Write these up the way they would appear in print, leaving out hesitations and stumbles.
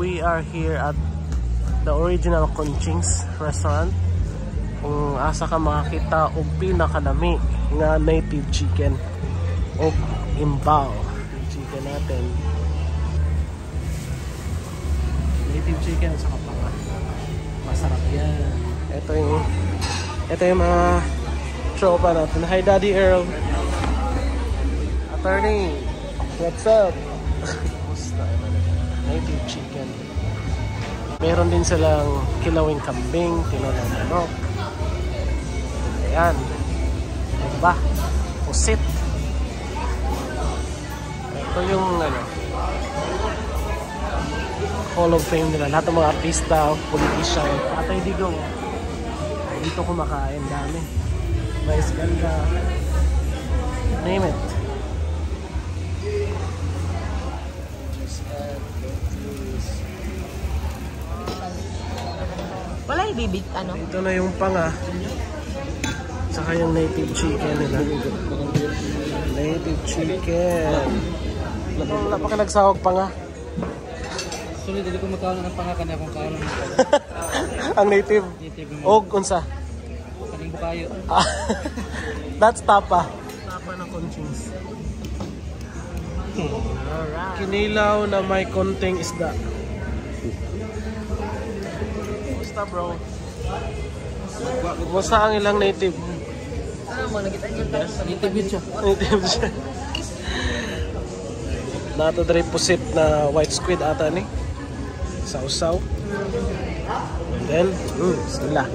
we are here at the original Kunching's restaurant. Kung asa ka makakita og pinakalami nga native chicken og imbaw chicken natin. Native chicken sa kapanga. Masarap yan. Ito yung mga tropa natin. Hi Daddy Earl. Attorney. What's up? Native chicken. Meron din silang kilawing kambing, tinolang manok. Ayan. Diba? Pusit. Ito yung Hall of Fame nila. Lahat ng mga artista, politician, Patay Digong. Dito kumakain dami. Vice Ganda. Name it. Wala ibibig ano? Ito na yung panga. Saka yung native chicken nila. Native chicken. Wala pa ka nagsawag panga. Actually, dili ko magkaon ng panga kanya kung kaon. Ang native. Og unsa? Kaning bukayo. That's tapa. Tapa na Kunching's. Alright. Kinilaw na may konting isda. Basta bro. Kumusta ang ilang native? Ano mo, nakita niyo? Native yun siya. Native siya. Nato dre pusit na white squid ata ni. Sausaw. And then, sila.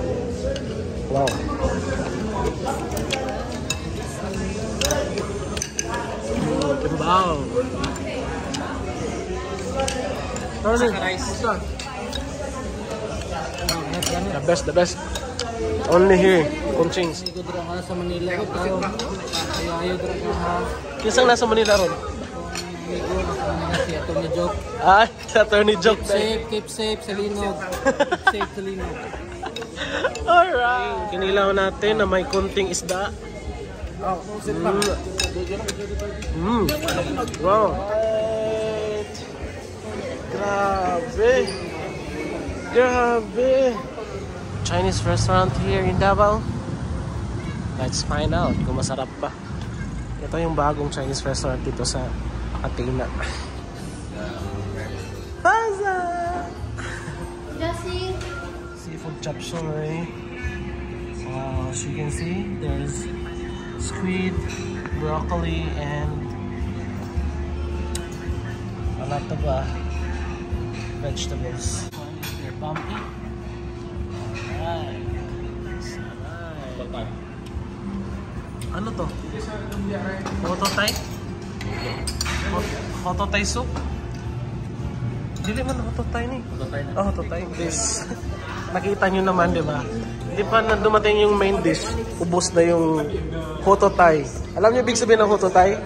Wow. Wow. The best. Only here, Kunching's. Ikaw dira ka sa Manila. Ayaw dira ka. Kisang nasa Manila ron? Si Atty. Joke. Ay, Atty. Joke. Keep safe sa linog. Keep safe sa linog. Alright. Kinilaw natin na may konting isda. Wow. Grabe. Chinese restaurant here in Davao. Let's find out kung masarap pa. Ito yung bagong Chinese restaurant dito sa Athena. Baza! Seafood chop suey. As you can see, there's squid, broccoli, and a lot of vegetables. They're bumpy. Alright. Ano to? Hototai? Hototai soup? Dili man hototai ni. Hototai. This. Nakita nyo naman, di ba? Di pa na dumating yung main dish, ubos na yung hototai. Alam niyo ibig sabihin ng hototai?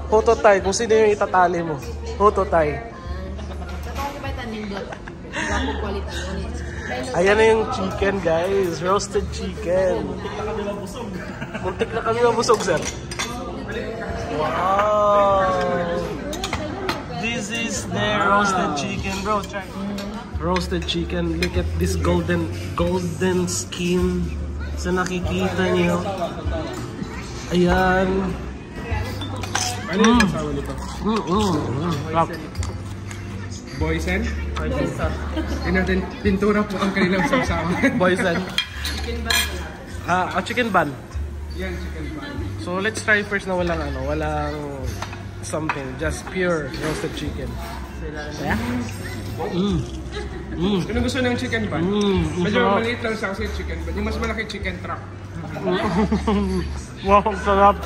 Hototai, kung sino yung itatali mo. Hototai. Ayan na yung chicken, guys. Roasted chicken. Muntik na kami mabusog, sir. Wow! This is their roasted chicken, bro. Try. Roasted chicken. Look at this golden skin. Sa nakikita niyo. Ayan. Ano yung sasawa nito? Boysen? Boysen. Pintura po ang kanilang sasawa. Boysen. Chicken bun. Yan, chicken bun. So let's try first na walang something. Just pure roasted chicken. Yeah? Ano gusto ng chicken bun? Medyo maliit lang sa chicken bun. Yung mas malaki chicken truck. Wow, ang sarap.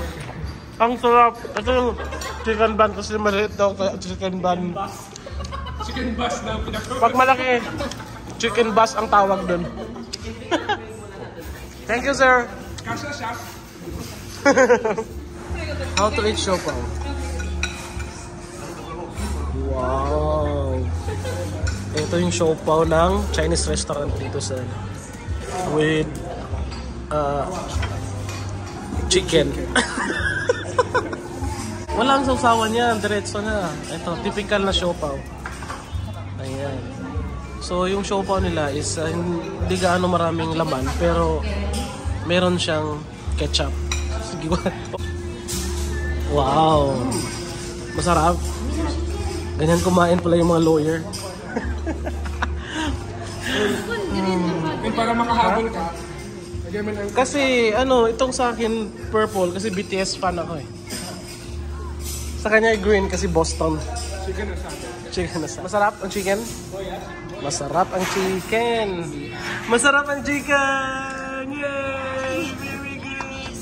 Ang sarap. Ito yung chicken bun kasi maliit daw kaya chicken bun. Chicken bus na pinaka. Pag malaki, chicken bus ang tawag dun. Thank you, sir. Kasha siya. How to eat siopaw. Wow. Ito yung siopaw ng Chinese restaurant dito sa with chicken. Walang sausawan yan, diretso na. Ito, typical na siopaw. Ayan. So yung siopaw nila is hindi gaano maraming laman pero meron siyang ketchup. Sige. Wow. Masarap. Ganyan kumain pala yung mga lawyer. Yung para makahabol ka. Kasi itong sa akin purple kasi BTS fan ako eh. Sa kanya green kasi Boston. Chicken na sa Chicken na sa. Masarap ang chicken? Masarap ang chicken. Masarap ang chicken. Yay! Very good.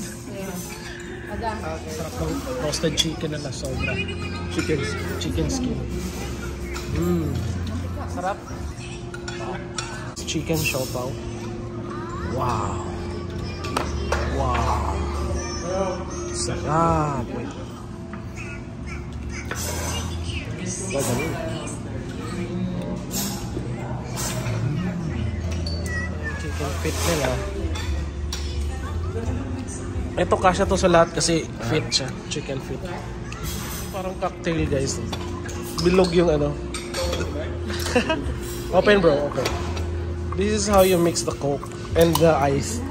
Sarap ng roasted chicken na sobra. Chicken skin. Sarap. Chicken siopaw. Wow. Wow. Sarap. Gagaling. Chicken fit nila. Ito kasya to sa lahat kasi fit siya. Chicken fit. Parang cocktail guys. Bilog yung Open bro, open. This is how you mix the Coke and the ice.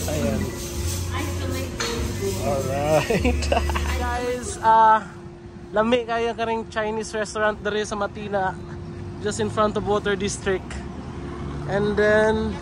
Ayan. Alright. Guys, lami kaya ka ring Chinese restaurant dere sa Matina, just in front of Water District. And then